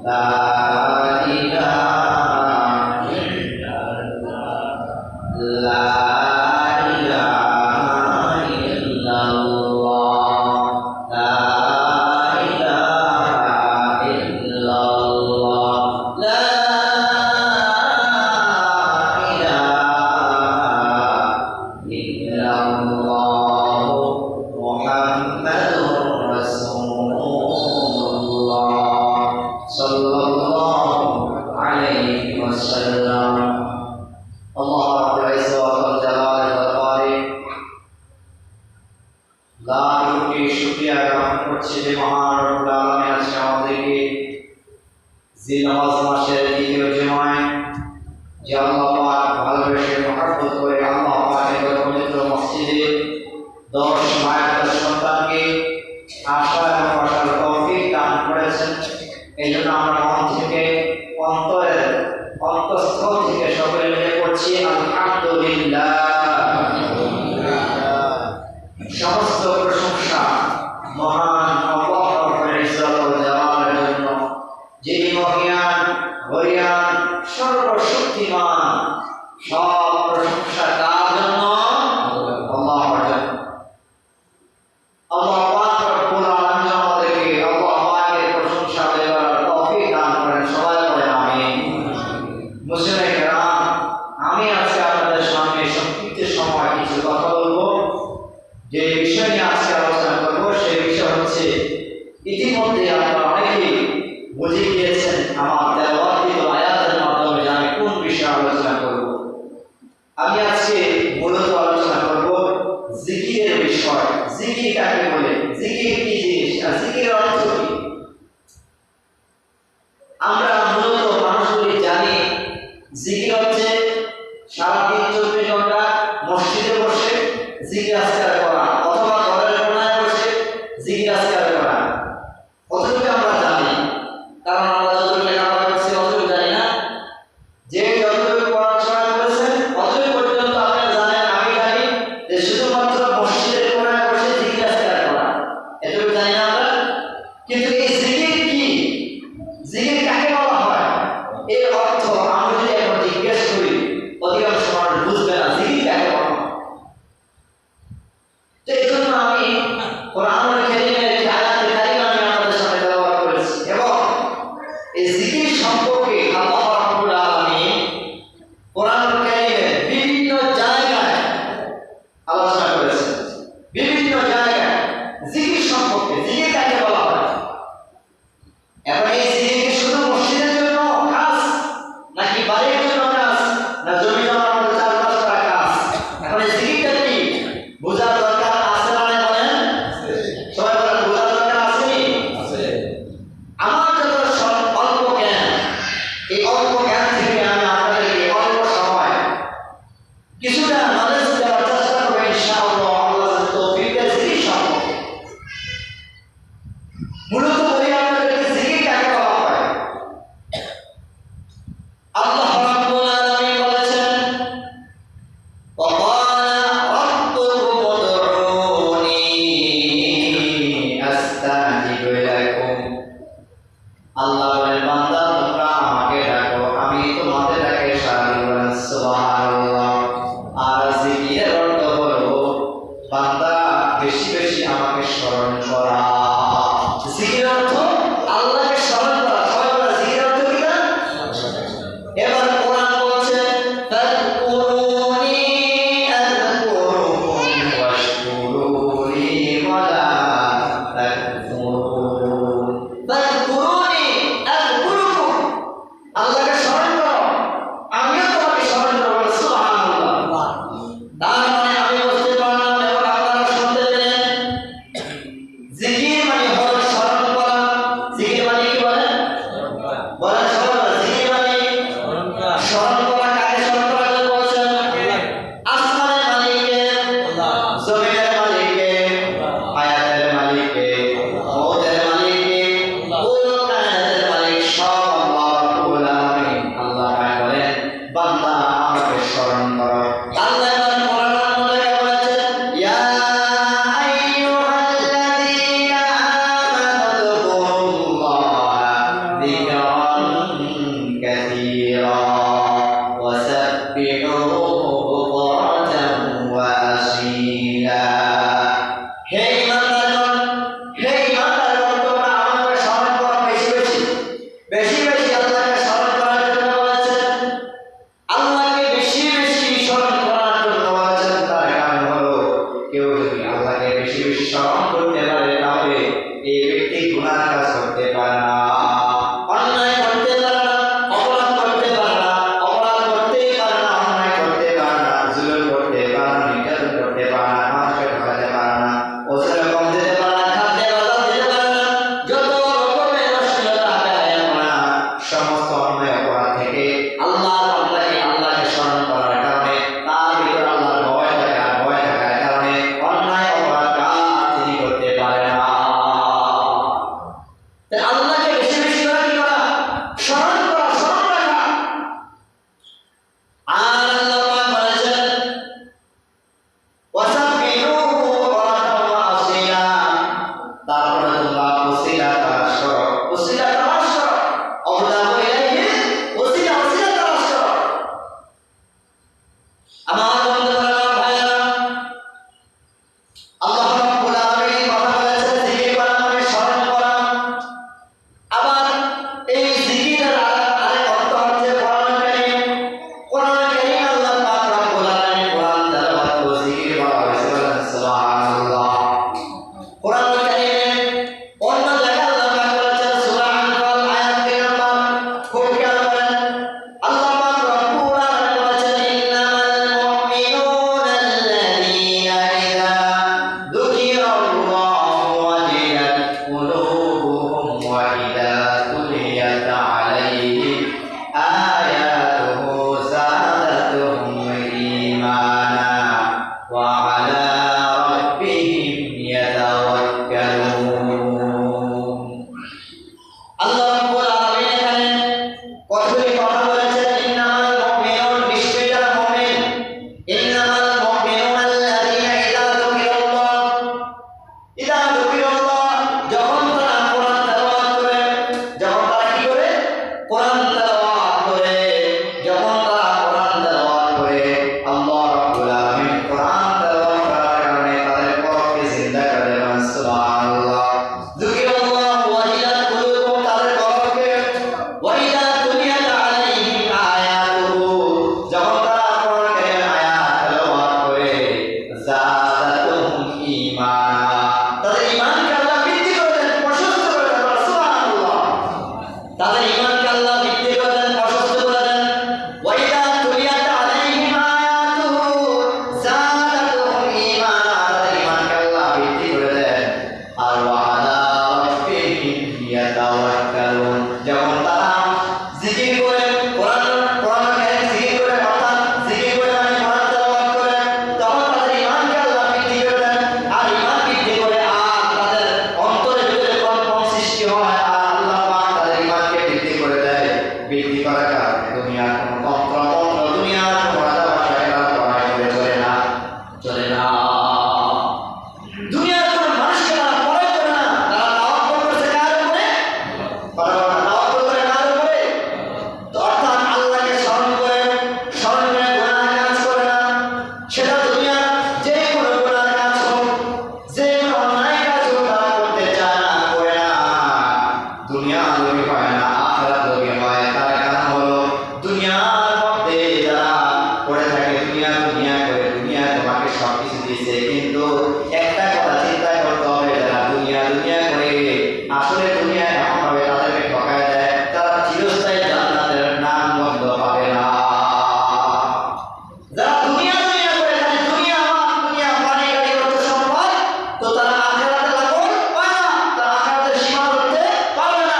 লা ইলাহা ইল্লাল্লাহ লা ইলাহা ইল্লাল্লাহ লা ইলাহা ইল্লাল্লাহ লা ইলাহা ইল্লাল্লাহ মুহাম্মাদুর রাসূলুল্লাহ সাল্লাল্লাহু আলাইহি ওয়াসাল্লাম। আল্লাহ রাব্বুল ইজ্জত ওয়াল জালালের দরবারে লাখ কোটি শুকরিয়া জ্ঞাপন করছি যে মহান রব্বুল আলামিন আজকে আমাদেরকে জিলহজ মাসের দ্বিতীয় জুমায় যে আল্লাহ পাক ভালোবেসে মহব্বত করে আল্লাহ পাকের পবিত্র মসজিদে 10 মায়ের সন্তানকে আশা এবং আশার তৌফিক দান করেছেন। এই জন্য আমরা মন থেকে অন্তঃস্থল থেকে সকলে মিলে পড়ছি আলহামদুলিল্লাহ। সমস্ত প্রশংসা মহান আল্লাহ রাব্বুল ইজ্জত ওয়াল জালালের জন্য, যিনি মহিয়ান গরিয়ান সর্বশক্তিমান। সব প্রশংসা তার জন্য, আল্লাহর জন্য। আল্লাহ পাক রব্বুল আলামিন আমাদেরকে আল্লাহ পাকের প্রশংসা দেওয়ার তৌফিক দান করেন। সবাই বলেন আমিন। মুসলিম কেরাম, আমি আজকে আপনাদের সামনে সংক্ষিপ্ত সময় কিছু কথা বলবো। যে বিষয় নিয়ে আজকে আলোচনা করবো সেই বিষয় হচ্ছে, ইতিমধ্যে আপনারা অনেকেই বুঝে গিয়েছেন আমার তেলাওয়াতকৃত আয়াতের মাধ্যমে যে আমি কোন বিষয়ে আলোচনা করব। আমি আজকে মূলত আলোচনা করব জিকিরের বিষয়। জিকির কাকে বলে, জিকির কি জিনিস, আর জিকিরের অর্থ কি? আমরা মূলত মানুষগুলি জানি জিকির হচ্ছে সারাদিন 24 ঘন্টা মসজিদে বসে জিকির আজকার করা, অথবা ঘরের কোনায় বসে জিকির আজকার করা। অতটুকু আমরা জানি, কারণ আমরা যতটুকু লেখাপড়া করছি অতটুকু জানি না। যে যতটুকু পড়াশোনা করেছেন অতটুকু পর্যন্ত আপনারা জানেন, আমি জানি যে শুধুমাত্র মসজিদের কোনায় বসে জিকির আজকার করা, এতটুকু জানি না আমরা। কিন্তু এই জিকির কি, জিকির কাকে বলা হয়, এর অর্থ আমি যদি এখন জিজ্ঞেস করি অধিকাংশ মানুষ বুঝবে না জিকির কাকে বলা হয়। তো এই জন্য আমি কোরআনুল কারীমের একটি আয়াতে কারিমা আমি আপনাদের সামনে তেলাওয়াত করেছি, এবং এই জিকির সম্পর্কে আল্লাহ রাব্বুল আলামিন কোরআনুল কারীমের বিভিন্ন জায়গায় আলোচনা করেছেন। বিভিন্ন জায়গায় জিকির সম্পর্কে, জিকির কাকে বলা হয়। এখন এই জিকির কি শুধু মসজিদের জন্য খাস, নাকি বাড়ির জন্য খাস, না জমি জমার মধ্যে চাষবাস করা খাস? এখন এই জিকিরটা কি বোঝার দরকার আছে না নাই বলেন? সবাই বলেন, বোঝার দরকার আছে নি? আমার যত অল্প জ্ঞান, এই অল্প জ্ঞান থেকে আমি আপনাদেরকে অল্প সময় কিছুটা নলেজ দেওয়ার চেষ্টা করবো ইনশাআল্লাহ, আল্লাহ যদি তৌফিক দেয় জিকির সম্পর্কে। মূলত বলি আপনাদেরকে জিকির কাকে বলা হয়। আল্লাহ রাব্বুল আলামিন বলেছেন, وقال ربكم ادعوني أستجب لكم। আল্লাহ বলেন, বান্দা তোমরা আমাকে ডাকো, আমি তোমাদের ডাকে সাড়া দিব। সুবহানাল্লাহ। আর জিকিরের অর্থ হলো বান্দা বেশি বেশি আমাকে স্মরণ করা। জিকিরের অর্থ আল্লাহকে স্মরণ করা। সবাই বলে জিকিরের অর্থ কি না? এবার কোরআন বলছে, ফাযকুরুনি আযকুরুকুম ওয়াশকুরুনি ওয়ালা তাকফুরুন। ফাযকুরুনি আযকুরুকুম, كثيرا وسبحوه بكرة وأصيلا হে ইমানদারগণ তোমরা আমাকে স্মরণ করো বেশি বেশি আল্লাহকে স্মরণ করার জন্য বলেছেন আল্লাহকে বেশি বেশি স্মরণ করার জন্য বলেছেন তার কারণ হলো কেউ যদি আল্লাহকে বেশি বেশি স্মরণ করতে পারে তাহলে এই ব্যক্তি গুনাহ কাজ করতে পারে না অন্যায় করতে পারে না অপরাধ করতে পারে না অন্যায় করতে পারে না জুলুম করতে পারে না নির্যাতন করতে পারে না মানুষকে ঠকাতে পারে না ওজনে কম দিতে পারে না খাদ্যে বাধা দিতে পারে না যত রকমের অশ্লীলতা সমস্ত অন্যায় অপরাধ থেকে আল্লাহকে স্মরণ করার কারণে তার ভিতরে আল্লাহর ভয় থাকার কারণে অন্যায় অপরাধ কাজ তিনি করতে পারে না আল্লাহকে বেশি বেশি করে কি করা স্মরণ রাখা আর আল্লাহ পাক বলেছেন ওয়াসাবিহুহু বুকরাতান ওয়া আসীলা তারপরে তোমরা ওসিলা তালাশ করো আবদাহু ইলাইহি ওসিলা তালাশ করো আমার বন্ধুরা ভাইরা আল্লাহ রাব্বুল আলামিন কথা বলেছেন জিকির করা মানে স্মরণ করা আবার এই জিকিরের আরেক অর্থ হচ্ছে কোরআন কারীম আল্লাহ পাক রব্বুল আলামিন কোরআন তেলাওয়াত ও জিকির বলা হয়েছে বলেন সুবহানাল্লাহ কোরআন কারীমে অন্য জায়গায় আল্লাহ পাক বলেছেন সূরা আনফাল আয়াত 3 নম্বর খুব খেয়াল করেন আল্লাহ পাক রব্বুল আলামিন বলেছেন ইন্নামাল মুমিনুনা আল্লাযীনা ইযা যুকিরাল্লাহু ওয়াজিলাত কুলুবুহুম ওয়া ইযা তুলিয়াত আলাইহিম আয়াতুহু যাদাতুহুম ঈমানা ওয়া আলা রাব্বিহিম ইয়াতাওয়াক্কালুন আল্লাহ রাব্বুল আলামিন এখানে কতগুলি কথা বলেছেন ইন্নামাল মুমিনুন নিশ্চয়ই যারা মুমিন ইন্নামাল মুমিনুনা আল্লাযীনা ইযা যুকিরাল্লাহ যখন তারা কোরআন তেলাওয়াত করে যখন তারা কি করে কোরআন তেলাওয়াত করে আল্লাহ রাব্বুল আলামিন কোরআন তেলাওয়াত করার কারণে তাদের কলবকে জিন্দা করে দেন সুবহানাল্লাহ যুকিরাল্লাহু ওয়াজিলাত কুলুবুহুম তাদের কলবকে ওয়া ইযা তুলিয়াত আলাইহিম আয়াতুহু যখন তারা কোরআনের আয়াত তেলাওয়াত করে যাদাতুহুম ঈমানা তাদের ঈমানকে আল্লাহ বৃদ্ধি করে দেন প্রশস্ত করে দেন সুবহানাল্লাহ তাদের ঈমানকে আল্লাহ বৃদ্ধি করে দেন প্রশস্ত করে দেন ওয়া ইযা তুলিয়াত আলাইহিম আয়াতুহু যাদাতুহুম ঈমানা তাদের ঈমানকে আল্লাহ বৃদ্ধি করে দেন আর ওয়া আলা রাব্বিহিম ইয়াতাওয়াক্কালুন যখন তারা জিকির করে কোরআনের জিকির করে অর্থাৎ জিকির করে মানে কোরআন তেলাওয়াত করে তখন তাদের ঈমানকে আল্লাহ বৃদ্ধি করে দেন আর ঈমান বৃদ্ধি করে আর তাদের অন্তরের ভিতরে কম্পন সৃষ্টি হয় আর আল্লাহ পাক তাদের ঈমানকে বৃদ্ধি করে দেয় বৃদ্ধি করার কারণে দুনিয়ার কোনো তন্ত্র দুনিয়ার কোনো রাজা বাদশাহ এরা লড়াই করে চলে না দুনিয়ার কোনো মানুষকে তারা পরে করে না তারা তাওয়াক্কুল করছে কার উপরে তাওয়াক্কুল করে কার উপরে তো অর্থাৎ আল্লাহকে স্মরণ করে গুনাহ কাজ করে না সেটা দুনিয়ার যে কোনো গুনাহ কাজ হোক যে কোনো অন্যায় কাজ হোক তারা করতে চায় না করে না দুনিয়া লোভী হয় না আখিরাত লোভী হয় তার কারণ হলো দুনিয়ার মধ্যে যারা পড়ে থাকে দুনিয়া করে দুনিয়া তোমাকে সবকিছু দিয়েছে কিন্তু একটা কথা চিন্তা করতে হবে যারা দুনিয়া করে আসলে দুনিয়া এমন ভাবে তাদেরকে ঠকায় দেয় তারা চিরস্থায়ী জান্নাতের নাম গন্ধ পাবে না যারা দুনিয়া করে খালি দুনিয়া পানি গাড়ি অর্থ সম্পদ তো তারা আখিরাতে লাভ পায় না তারা আখিরাতের সীমা ধরতে পারবে না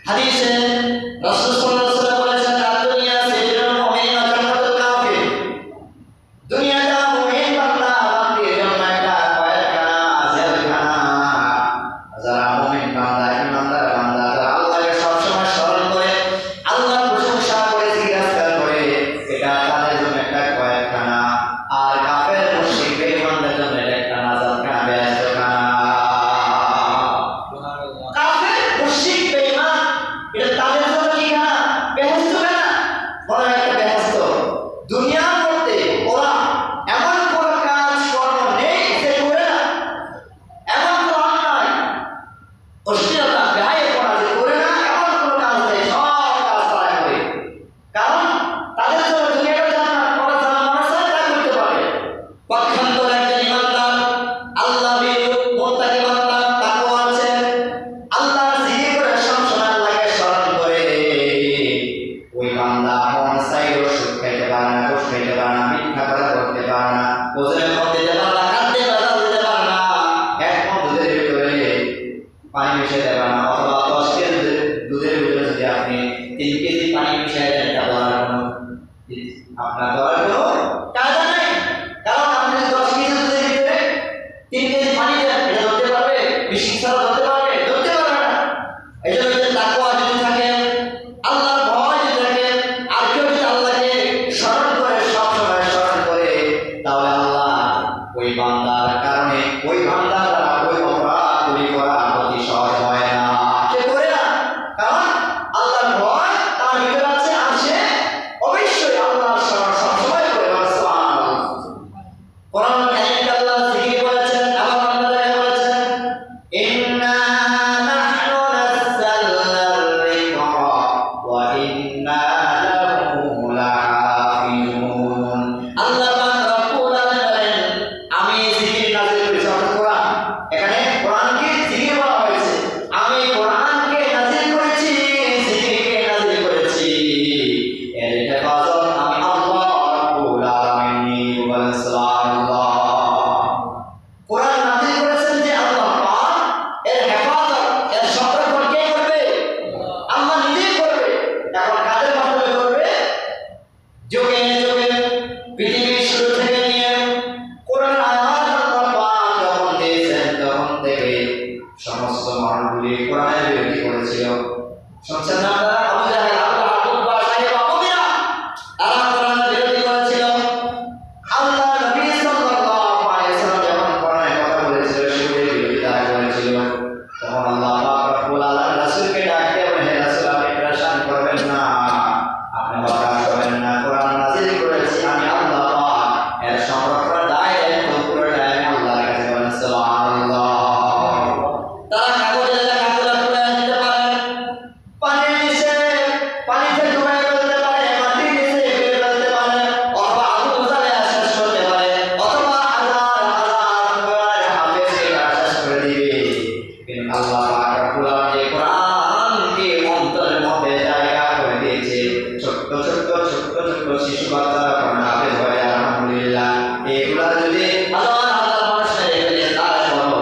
হাদিসে রাসূল সাল্লাল্লাহু আলাইহি ওয়াসাল্লাম বলেছেন দুনিয়া সিজনুল মুমিন ওয়া জান্নাতুল কাফির দুনিয়াটা মুমিন বান্দা বান্দির জন্য একটা কয়েদখানা জেলখানা যারা মুমিন বান্দা ইমানদার বান্দা যারা আল্লাহকে সবসময় স্মরণ করে আল্লাহর প্রশংসা করে জিজ্ঞাসা করে এটা তাদের জন্য একটা কয়েদখানা আর কাফের মুশরিক বেঈমানদের জন্য এটা একটা নাজাতখানা বেহেশতখানা কাফের মুশরিক বেঈমান এটা তাদের জন্য কি না কেজি পানি মিশিয়ে দেন, এটা বলার কোনো আপনার বলার কোনো কায়দা নেই। কারণ আপনি 10 কেজি দুধের ভিতরে 3 কেজি পানি দেন, এটা ধরতে পারবে? মিশিং ছাড়া ধরতে পারবে? ধরতে পারবে না। এই জন্য তাকওয়া যদি থাকে, আল্লাহর ভয় যদি থাকে, আর কেউ যদি আল্লাহকে স্মরণ করে, সবসময় স্মরণ করে, তাহলে আল্লাহ ওই বান্দার কারণে, ওই বান্দার দ্বারা ওই অপরাধগুলি করা অতি সহজ হয় না। সে করে না, কারণ আল্লাহর ভয় তার ভিতরে আছে, আর সে অবশ্যই আল্লাহর স্মরণ সবসময় করে। সুবহানাল্লাহ। কোরআন কারীমে আল্লাহ জিকির বলেছেন, আবার অন্য জায়গায় বলেছেন, ইন্না নাহনু নাযালনা যিকরা ওয়া ইন্না লাহু লাহাফিজুন। আল্লাহ পাক রব্বুল আলামিন বলেন, আমি জিকির নাযিল করেছি, অর্থাৎ কোরআন। এখানে কোরআনকে জিকির বলা হয়েছে। আমি কোরআনকে নাযিল করেছি, জিকিরকে নাযিল করেছি। এর হেফাজত আমি আল্লাহ রব্বুল আলামিন বলেন। সুবহানাল্লাহ। কোরআন নাযিল করেছেন যে আল্লাহ পাক, এর হেফাজত, এর সংরক্ষণ কে করবে? আল্লাহ নিজেই করবে। এখন কাদের মাধ্যমে করবে? যুগে যুগে পৃথিবীর শুরু থেকে নিয়ে কোরআন আয়াত আল্লাহ পাক যখন দিয়েছেন, তখন থেকে সমস্ত মানুষগুলি কোরআনের বিরোধী করেছিল। শুনছেন না আপনারা? আবু জাহেল, আবু লাহাব, উতবা, সাইবা, মুগীরা, তারা কোরআনের বিরোধী করেছিল। আল্লাহ নবী সাল্লাল্লাহু আলাইহি ওয়াসাল্লাম যখন কোরআনের কথা বলেছিল, সেগুলির বিরোধিতা করেছিল। তখন আল্লাহ পাক রব্বুল আলামিন রাসূলকে ডাক দিয়ে বলেন, হে রাসূল, আপনি পেরেশান করবেন না, আপনি হতাশ হবেন না। কোরআন নাযিল করেছি আমি আল্লাহ পাক, এর সংরক্ষণের দায়িত্ব পুরোটাই আমি আল্লাহর কাছে। বলেন সুবহানাল্লাহ। তারা কাগজে লেখা কাগজ পুড়ে দিতে পারে, পানির নিচে পানিতে ডুবাই ফেলতে পারে, মাটির নিচে ফেলে ফেলতে পারে, অথবা আগুন জ্বালিয়ে শেষ করতে পারে, অথবা হাজার হাজার কোরআনের হাফেজকে তারা শেষ করে দিবে। কিন্তু আল্লাহ পাক রব্বুল আলামিন কোরআনকে অন্তরের মধ্যে জায়গা করে দিয়েছে। ছোট্ট ছোট্ট ছোট্ট ছোট্ট শিশু বাচ্চারা কোরআন হাফেজ হয়, আলহামদুলিল্লাহ। এগুলা যদি হাজার হাজার মানুষ এখানে তারপরও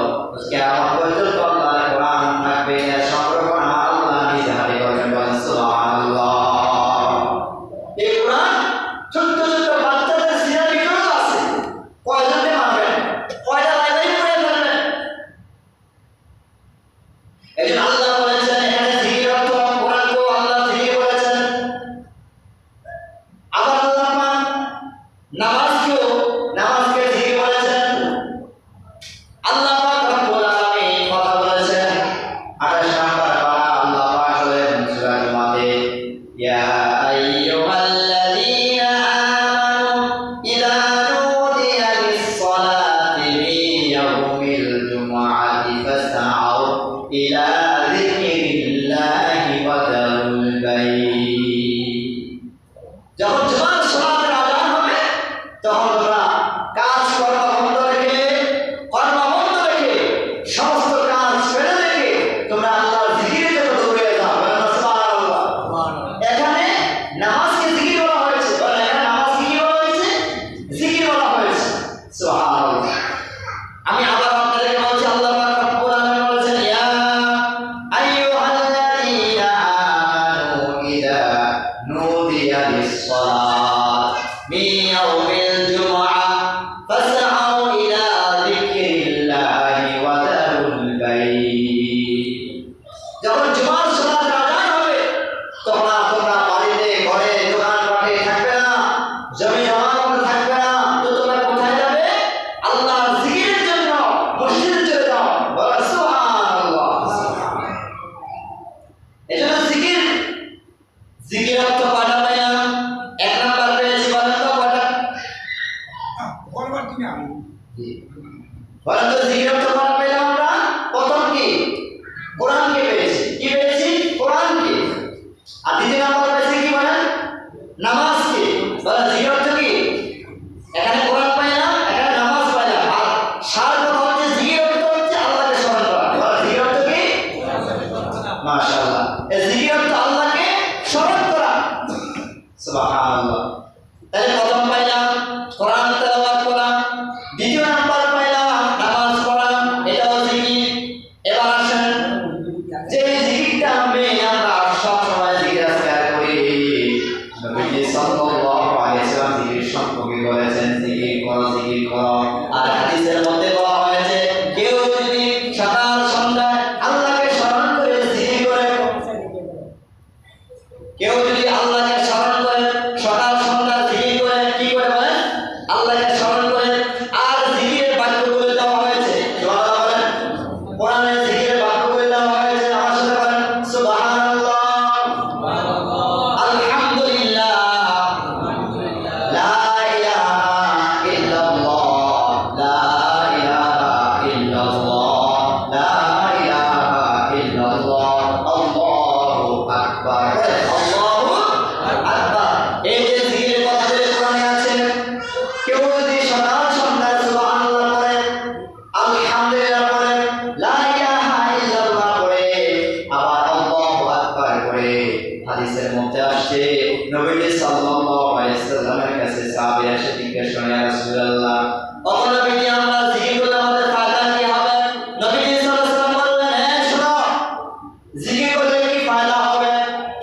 কিয়ামত পর্যন্ত আল্লাহর কোরআন থাকবে, এর সংরক্ষণ আল্লাহ নিজে হাতে করবেন। বলেন সুবহানাল্লাহ। এই কোরআন ছোট্ট ছোট্ট বাচ্চাদের সিনার ভিতরেও আছে। কয়জনকে মারবেন? কয়টা লাইব্রেরি করে ফেলবেন? এই জন্য আল্লাহ বলেছেন, এখানে জিকির অর্থ কোরআনকেও আল্লাহ জিকির বলেছেন। আবার আল্লাহ পাক নামাজকে জিকির বলেছেন। আল্লাহ পাক রব্বুল আলামিন কথা বলেছেন 28 নম্বর পারা, আল্লাহ পাক বলেন সূরা জুমাতে, ইয়া আইয়ুহাল্লাযীনা আমানু ইযা নুদিয়া লিস-সালাতি মিন ইয়াউমিল জুমআতি ফাসআউ ইলা যিকরিল্লাহি ওয়া যারুল বাই'। যখন জুমার সালাতের আযান হবে, তখন তোমরা কাজ কর্ম বন্ধ রেখে, সমস্ত কাজ ফেলে রেখে তোমরা আল্লাহর জিকিরের জন্য দৌড়ে যাও। বলেন সুবহানাল্লাহ। এখানে নামাজকে জিকির বলা হয়েছে। বলেন, এখানে নামাজকে কি বলা হয়েছে? জিকির বলা হয়েছে। সুবহানাল্লাহ। আমি আবার আপনাদেরকে বলছি, আল্লাহ পাক রব্বুল আলামিন বলেছেন, ইয়া আইয়ুহাল্লাযীনা আমানু ইযা নুদিয়া লিস-সালাতি মিন ইয়াউমিল জুমআ ফাসআউ ইলা যিকরিল্লাহি ওয়া যারুল বাই'। যখন জুমার সালাতের আযান হবে, তখন তোমরা বাড়িতে, ঘরে, দোকানপাটে থাকবে না, জমি জমা করে থাকবে না, তো তোমরা কোথায় যাবে? আল্লাহর জিকিরের জন্য মসজিদে চলে যাও। বলো সুবহানাল্লাহ। এজন্য জিকির অর্থ কয়টা পাইলাম? 1 নাম্বার পেয়েছি। বলেন তো কয়টা? বলেন তো জিকির অর্থ কয়টা পেলাম আমরা? প্রথম কি? কোরআনকে পেয়েছি। কি পেয়েছি? কোরআনকে। আর দ্বিতীয় নাম্বার পেয়েছি কি? বলেন নামাজকে। বলেন জিকির অর্থ কি? এখানে কোরআন পাইলাম, এখানে নামাজ পাইলাম। আর সার কথা হচ্ছে জিকির অর্থ হচ্ছে আল্লাহকে স্মরণ করা। বলেন জিকির অর্থ কি? মাশাআল্লাহ। এই জিকির অর্থ আল্লাহকে স্মরণ করা। সুবহানাল্লাহ। তাহলে প্রথম পাইলাম কোরআন তেলাওয়াত করা, দ্বিতীয় নাম্বার পাইলাম নামাজ পড়া, এটাও জিকির। এবার আসেন যে জিকিরটা আমরা সব সময় জিকির আজকার কেউ যদি আল্লাহকে স্মরণ করে সকাল সন্ধ্যা জিকির করে কি করে বলেন আল্লাহকে স্মরণ করে আর জিকিরের বাক্যগুলো দেওয়া হয়েছে সুবহানাল্লাহ বলেন কোরআনে জিকিরের বাক্যগুলো দেওয়া হয়েছে আমার সাথে বলেন সুবহানাল্লাহ আলহামদুলিল্লাহ লা ইলাহা ইল্লাল্লাহ লা ইলাহা ইল্লাল্লাহ লা ইলাহা ইল্লাল্লাহ আল্লাহু আকবার আল্লাহু আকবার এই যে জিকিরের কথাগুলো কোরআনে আছে কেউ যদি সকাল সন্ধ্যা সুবহানাল্লাহ পড়ে আলহামদুলিল্লাহ পড়ে লা ইলাহা ইল্লাল্লাহ পড়ে আবার আল্লাহু আকবার পড়ে হাদিসের মধ্যে আসছে নবী সাল্লাল্লাহু আলাইহি সাল্লামের কাছে সাহাবীরা এসে জিজ্ঞেস করেন ইয়া রাসূলুল্লাহ ও নবীজি আমরা জিকির করলে আমাদের ফায়দা কি হবে নবীজি সাল্লাল্লাহু আলাইহি সাল্লাম বললেন হ্যাঁ শোনো জিকির করলে কি ফায়দা হবে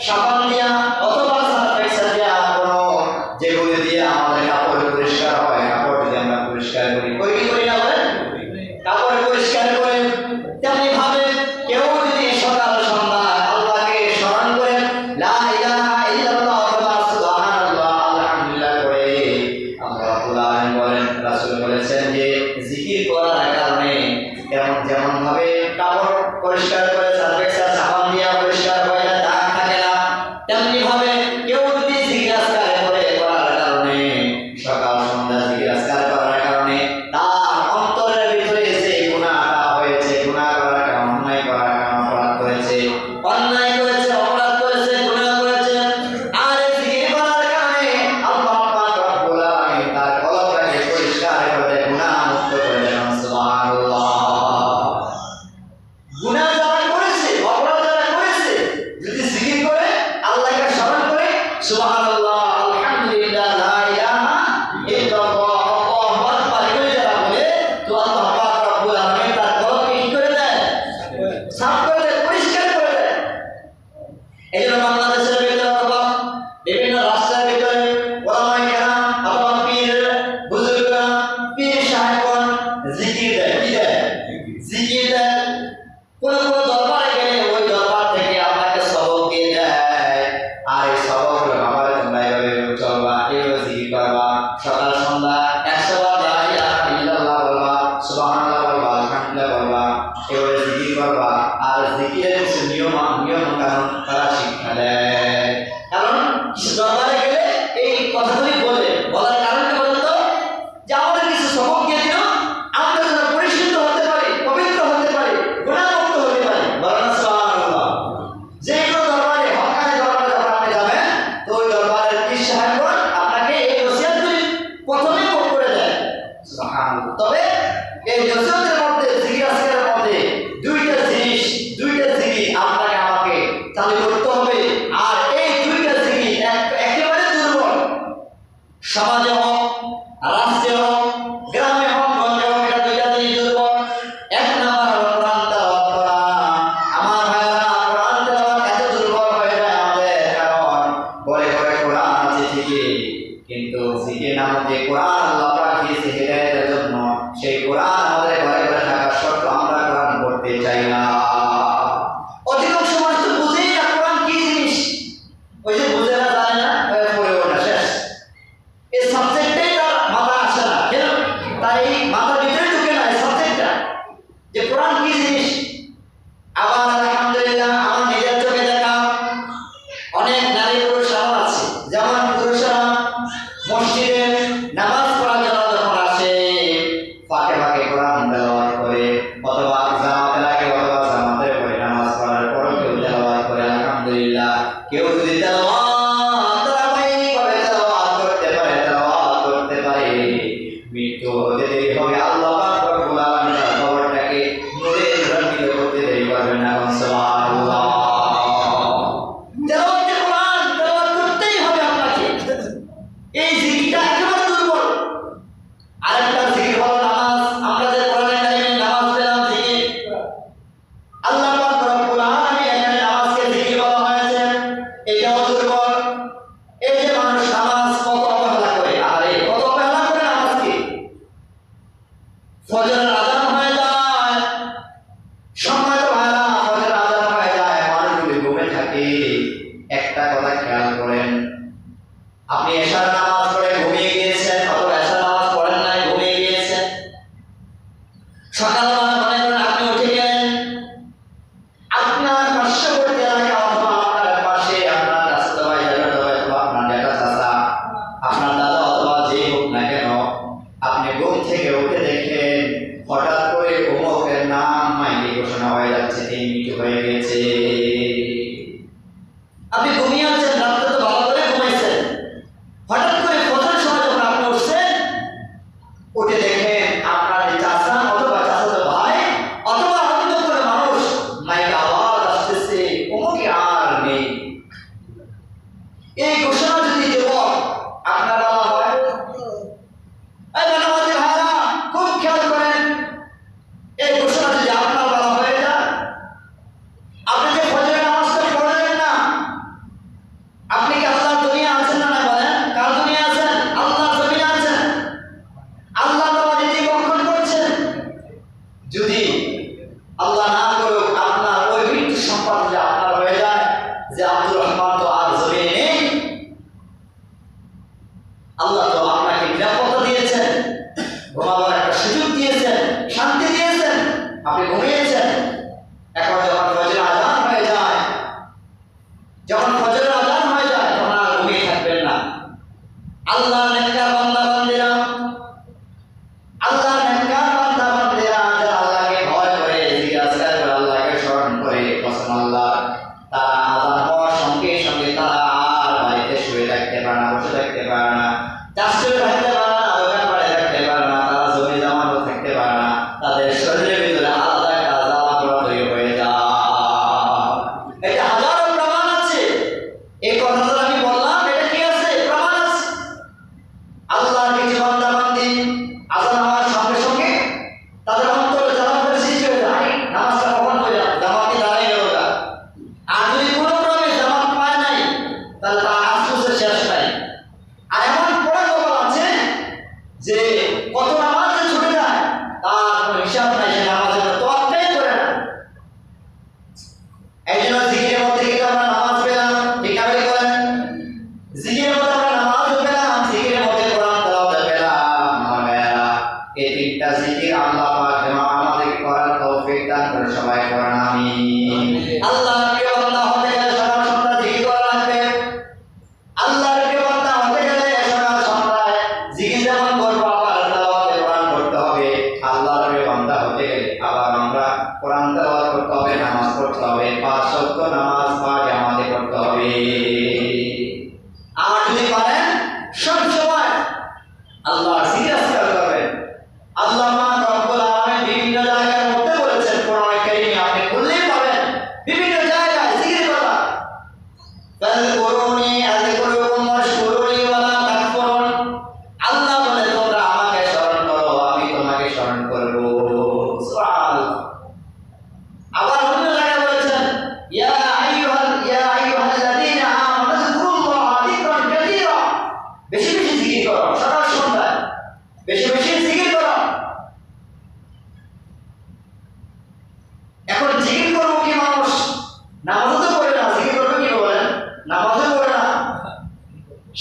সাবান দিয়া অথবা সারফেক্স দিয়া কোনো যেগুলো দিয়ে আমাদের কাপড় পরিষ্কার হয় কাপড় যদি আমরা পরিষ্কার করি কি করি না বলেন কাপড় পরিষ্কার করে তেমনি ভাবে কেউ যদি সকাল সন্ধ্যা আল্লাহকে স্মরণ করে লা ইলাহা ইল্লাল্লাহ অথবা সুবহানাল্লাহ আলহামদুলিল্লাহ করে আল্লাহ রাব্বুল আলামিন বলেন রাসূল বলেছেন যে জিকির করার কারণে যেমন ভাবে কাপড় পরিষ্কার করে সারফেক্স সাবান দিয়ে পরিষ্কার হয় না দাগ থাকে না তেমনি ভাবে কেউ যদি জিকির আজকার করার কারণে সকাল সন্ধ্যা জিকির আজকার করার কারণে তার অন্তরের ভিতরে যে গুনাহটা হয়েছে গুনাহ করার কারণে অন্যায় করার কারণে অপরাধ করেছে অপরাধ করেছে গুনাহ করেছে আর এই জিকির করার কারণে আল্লাহ পাক রব্বুল আলামিন তার কলবটাকে পরিষ্কার করে গুনাহ মুক্ত করে দেন সুবহানাল্লাহ গুনাহ যারা করেছে অপরাধ যারা করেছে যদি জিকির করে আল্লাহকে স্মরণ করে সুবহানাল্লাহ আলহামদুলিল্লাহ লা ইলাহা ইল্লাল্লাহ আল্লাহু আকবার এগুলো যারা বলে তো আল্লাহ পাক রব্বুল আলামিন তার কলবকে কি করে দেয় সাফ করে দেয় পরিষ্কার করে দেয় এজন্য বাংলাদেশের ভিতরে অথবা বিভিন্ন রাষ্ট্রের ভিতরে ওলামায়ে কেরাম অথবা পীর বুজুর্গরা পীর সাহেবগণ জিকির দেয় কি দেয় জিকির দেয় কোন দরবারে গেলে ওই দরবার থেকে আপনাকে সবক দিয়ে দেয় আর এই সবক আমার তোমরা এভাবে চলবা এভাবে জিকির করবা সকাল সন্ধ্যা 100 বার লা ইলাহা ইল্লাল্লাহ বলবা সুবহানাল্লাহ বলবা আলহামদুলিল্লাহ বলবা এভাবে জিকির করবা আর জিকিরের কিছু নিয়ম কানুন তারা শিক্ষা দেয় কারণ কিছু দরবারে গেলে এই কথাগুলি বলার কারণ কি বলতো যে আমাদের কিছু সবক দিয়ে দিও আমরা যেন পরিশুদ্ধ হতে পারি পবিত্র হতে পারি গুনাহমুক্ত হতে পারি বলেন সুবহানাল্লাহ যে কোনো দরবারে হকানি দরবারে যখন আপনি যাবেন তো ওই দরবারের পীর সাহেবগণ আপনাকে এই ওসিয়তগুলি প্রথমে করে দেয় সুবহানাল্লাহ তবে এই ওসিয়তের মধ্যে জিকির আজকারের মধ্যে দুইটা জিকির আপনাকে আমাকে চালু করতে হবে আর এই দুইটা জিকির একেবারে দুর্বল সমাজে হোক রাষ্ট্রে হোক গ্রামে হোক গঞ্জে হোক এটা দুইটা জিনিস দুর্বল এক নাম্বার হলো কোরআন তেলাওয়াত করা আমার ভাইরা কোরআন তেলাওয়াত এত দুর্বল হয়ে যায় আমাদের কারণ ঘরে ঘরে কোরআন আছে ঠিকই কিন্তু জিকির নামক যে কোরআন আল্লাহ পাক দিয়েছে হেদায়েতের জন্য সেই কোরআন আমাদের ঘরে ঘরে থাকা সত্ত্বেও আমরা কোরআন পড়তে চাই না অধিকাংশ মানুষ তো বুঝেই না কোরআন কি জিনিস ওই যে বুঝে না জানে না পড়েও না শেষ এই সাবজেক্টটাই তার মাথা আসে না কেন তাই মাথার ভিতরে ঢুকে না এই সাবজেক্টটা যে কোরআন কি জিনিস আবার আলহামদুলিল্লাহ আমার নিজের চোখে দেখা অনেক নারী পুরুষ এমন আছে যেমন পুরুষরা মসজিদে নামাজ পড়ার জন্য যখন আসে ফাঁকে ফাঁকে কোরআন তেলাওয়াত করে অথবা জামাতে লাগে অথবা জামাতে পড়ে নামাজ পড়ার পরও কেউ তেলাওয়াত করে আলহামদুলিল্লাহ কেউ যদি করতে পারে মৃত্যু হতে দেরি হবে আল্লাহ পাক রব্বুল আলামিন তার কবরটাকে নূরে রঞ্জিত করতে দেরি করবেন না সুবহানাল্লাহ তেলাওয়াত করতেই হবে আপনাকে এই জিকিরটা একেবারে দুর্বল আরেকটা জিকির হলো নামাজ আমরা যে কোরআনে কারিমে নামাজ পেলাম জিকির আল্লাহ পাক রব্বুল আলামিন এখানে নামাজকে জিকির বলা হয়েছে এটাও দুর্বল এই যে মানুষ নামাজ কত অবহেলা করে আরে কত অবহেলা করে নামাজকে ফজরের আযান হয়ে যায় সম্মানিত ভাইরা ফজরের আযান হয়ে যায় মানুষগুলি ঘুমে থাকে একটা কথা খেয়াল করেন, আপনি এশার নামাজ পড়ে ঘুমিয়ে গিয়েছেন অথবা এশার নামাজ পড়েন নাই, ঘুমিয়ে গিয়েছেন। সকালবেলা মনে করেন আপনি উঠে গেলেন, আপনার পার্শ্ববর্তী এলাকা অথবা আপনার পাশে আপনার চাচাতো ভাই, জ্যাঠাতো ভাই অথবা আপনার জ্যাঠা চাচা, আপনার দাদা অথবা যেই হোক না কেন, আপনি ঘুম থেকে উঠে দেখেন হঠাৎ করে অমুকের নাম মাইকে ঘোষণা হয়ে যাচ্ছে, তিনি মৃত্যু হয়ে গেছে। আপনি ঘুমিয়ে আছেন, রাত্রে তো ভালো করে ঘুমাইছেন, হঠাৎ করে ফজরের সময় যখন আপনি উঠছেন, উঠে দেখেন আপনার চাচা অথবা চাচাতো ভাই অথবা অন্য কোনো মানুষ মাইকে আওয়াজ আসতেছে অমুকে আর নেই। এই ঘোষণা যদি যুবক আপনার বলা হয়, এই জানামাজি ভাইরা খুব খেয়াল করেন, এই ঘোষণা যদি আপনার বলা হয়ে যায়, আপনি যে ফজরের নামাজটা পড়লেন না, আপনি কি আল্লাহর দুনিয়া আছেন না? বলেন, কার দুনিয়া আছেন? আল্লাহর জমিনে আছেন। আল্লাহ তাআলা জীবন করছেন। যদি আল্লাহ না করুক আপনার ওই মৃত্যু সম্পদ যে আপনার হয়ে যায় যে আব্দুর রহমান তো আর জমিনে নেই, আল্লাহ তো আপনাকে নিরাপত্তা দিয়েছেন, ঘুমাবার একটা সুযোগ দিয়েছেন, শান্তি দিয়েছেন, আপনি ঘুমিয়েছেন। এখন যখন ফজরের আযান হয়ে যায়, যখন ফজরের আযান হয়ে যায়, তখন আর ঘুমিয়ে থাকবেন না। আল্লাহর নেককার বান্দা বান্দিরা, আল্লাহর নেককার বান্দা বান্দিরা যারা আল্লাহকে ভয় করে, জিজ্ঞাসা করে, আল্লাহকে স্মরণ করে, কসম আল্লাহ, তারা আযান হওয়ার সঙ্গে সঙ্গে তারা আর বাড়িতে শুয়ে থাকতে পারে না, বসে থাকতে পারে না, চাষ করে থাকতে পারে না, দোকান পাড়ে থাকতে পারে না, তারা জমি জমানো থাকতে পারে না, তাদের শরীরের ভিতরে আলাদা একটা জ্বালা পোড়া তৈরি হয়ে যায়। এটা হাজারো প্রমাণ আছে। এই কথাটা আমি বললাম, এটা কি আছে? প্রমাণ আছে। আল্লাহর কিছু বান্দা বান্দি আযান হওয়ার সঙ্গে সঙ্গে তাদের অন্তরে জ্বালা পোড়া সৃষ্টি হয়ে যায়, নামাজটা কখন হয়ে যায়, জামাতে দাঁড়াই গেল গা। আর যদি কোনো ক্রমে জামাত পায় নাই, তাহলে তার আফসোসের শেষ নাই। আর এমন পড়া খবর আছে যে কত নামাজে ছুটে যায়, তার কোনো হিসাব নাই, সে নামাজের তোয়াক্কাই করে না। এই জন্য জিকিরের মধ্যে কিন্তু আমরা নামাজ পেলাম, ঠিক না বলে বলেন? জিকিরের মধ্যে আমরা নামাজ পেলাম, জিকিরের মধ্যে কোরআন তেলাওয়াত পেলাম। আমার ভাইয়েরা, এই তিনটা জিকির আল্লাহ পাক যেন আমাদেরকে করার তৌফিক দান করে, সবাই পড়েন আমিন। আল্লাহর প্রিয় বান্দা হতে গেলে সকাল সন্ধ্যা জিকির করা লাগবে। আল্লাহর প্রিয় বান্দা হতে গেলে সকাল সন্ধ্যায় জিকির যেমন করবো, আবার তেলাওয়াতে কোরআন করতে হবে। আল্লাহর প্রিয় বান্দা হতে গেলে আবার আমরা কোরআন তেলাওয়াত করতে হবে, নামাজ পড়তে হবে, 5 ওয়াক্ত নামাজ জামাতে পড়তে হবে। আর যদি পারেন সব সময় আল্লাহর জিকির আজকার করবেন। আল্লাহ পাক রব্বুল আলামিন বিভিন্ন জায়গার মধ্যে বলেছেন, কোরআনে কারীমে আপনি খুললেই পাবেন বিভিন্ন জায়গায় জিকির কথা। ফাযকুরুনি আযকুরুকুম ওয়াশকুরুনি ওয়ালা তাকফুরুন। আল্লাহ বলে, তোমরা আমাকে স্মরণ করো, আমি তোমাকে স্মরণ করব। সুবহানাল্লাহ। আবার অন্য জায়গায় বলেছেন, ইয়া আইয়ুহাল্লাযীনা আমানু যকুরুল্লাহা যিকরান কাসীরা। বেশি বেশি জিকির করো, সকাল সন্ধ্যায় বেশি বেশি জিকির করো। এখন জিকির করবো কি মানুষ? নামাজও তো পড়ে না, জিকির করবে কি বলেন? নামাজও পড়ে না।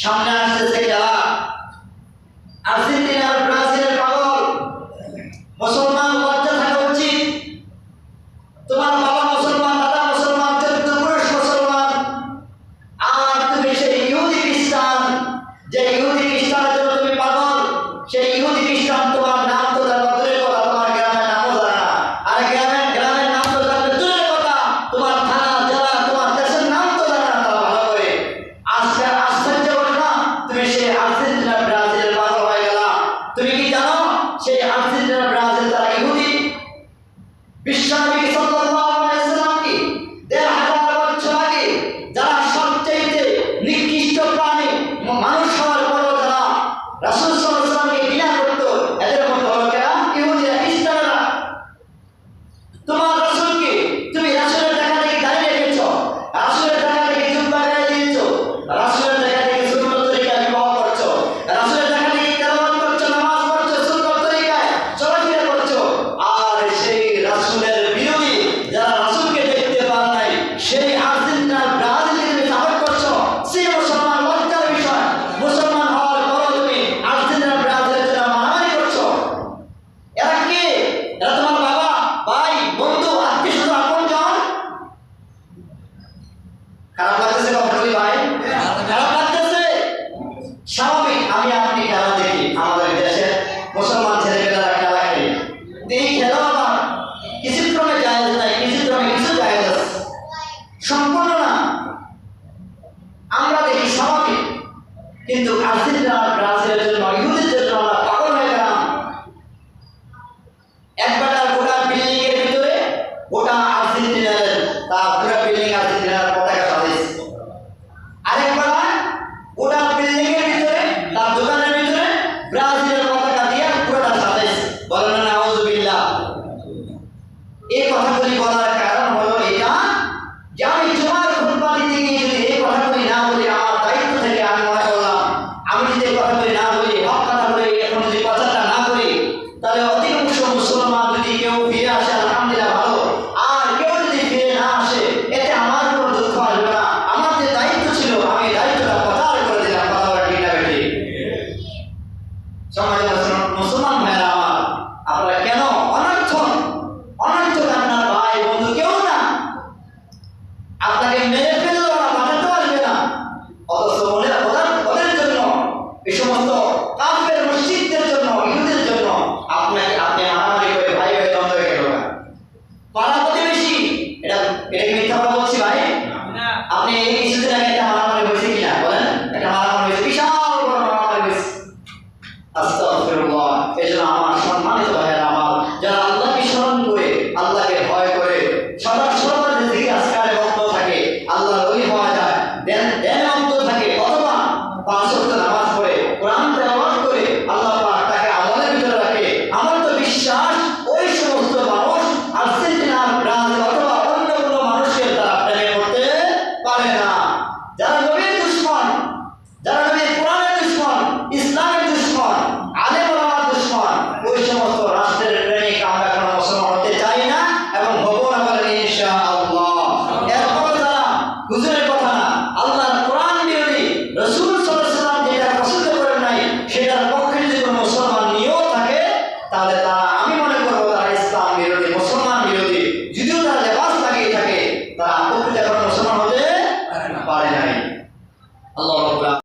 সামনে আসতেছে খেলা, আর্জেন্টিনা আর ব্রাজিলের পাগল। মুসলমান লজ্জা থাকা উচিত। তোমার বাবা মুসলমান, দাদা মুসলমান, চরিত্র পুরুষ মুসলমান, আর তুমি সেই ইহুদি খ্রিস্টান, যে ইহুদি খ্রিস্টানের জন্য তুমি পাগল, সেই ইহুদি খ্রিস্টান তোমার নাম তো জানে না, দূরের কথা তোমার গ্রামের নামও জানে না। আর গ্রামের নাম তো জানবে দূরের কথা, তোমার থানা জেলা তোমার দেশের নাম তো জানে না তারা ভালো করে। আজকে আশ্চর্য ঘটনা, তুমি সেই আর্জেন্টিনা ব্রাজিলের পাগল হয়ে গেলা। তুমি খারাপ লাগতেছে কথা বলি ভাই? খারাপ লাগতেছে? স্বাভাবিক, আমি আপনি খেলা দেখি, আমাদের দেশে মুসলমান ছেলেমেয়েরা খেলা খেলে, এই খেলা আবার কিছু ক্রমে জায়েজ নাই, কিছু ক্রমে কিছু জায়েজ আছে, সম্পূর্ণ না। আমরা দেখি স্বাভাবিক, কিন্তু আর্জেন্টিনা ব্রাজিলের জন্য, ইহুদিদের জন্য আমরা পাগল হয়ে গেলাম। একবার গোটা বিল্ডিং এর ভিতরে গোটা আর্জেন্টিনার, তার পুরো বিল্ডিং আর্জেন্টিনার পতাকা সাজাইছে। আরেকবার গোটা বিল্ডিং এর ভিতরে, তার দোকানের ভিতরে ব্রাজিলের পতাকা দিয়ে পুরোটা সাজাইছে। বলেন না আউযুবিল্লাহ। এই কথাগুলি বলার কারণ হলো এটা যে আমি জুমার খুতবা দিতে গিয়ে যদি এই কথাগুলি না বলি, আমার দায়িত্ব থেকে আমি মনে করলাম আমি যদি এই কথাগুলি না বলি, হক কথা বলে এখন যদি কথাটা না করি, তাহলে অধিকাংশ মুসলমান যদি কেউ ফিরে আসে আলহামদুলিল্লাহ ভালো, আর কেউ যদি ফিরে না আসে এতে আমার কোনো দুঃখ আসবে না। আমার যে দায়িত্ব ছিল আমি দায়িত্বটা প্রচার করে দিলাম। কথা বলা ঠিক না বেঠিক? সমাজের মুসলমান ভাইরা আমার, আপনারা কেন অনর্থক আপনার ভাই বন্ধু কেউ না, আপনাকে মেরে ফেললো না, বাঁচাতে পারবে না, অথচ ওদের জন্য, এই সমস্ত কাফের মুশরিকদের জন্য, ইহুদিদের জন্য আপনি মারামারি করে ভাই ভাই দ্বন্দ্ব হয়ে গেল। পাড়া প্রতিবেশী, এটা কি মিথ্যা কথা বলছি ভাই? আপনি এই কিছুদিন আগে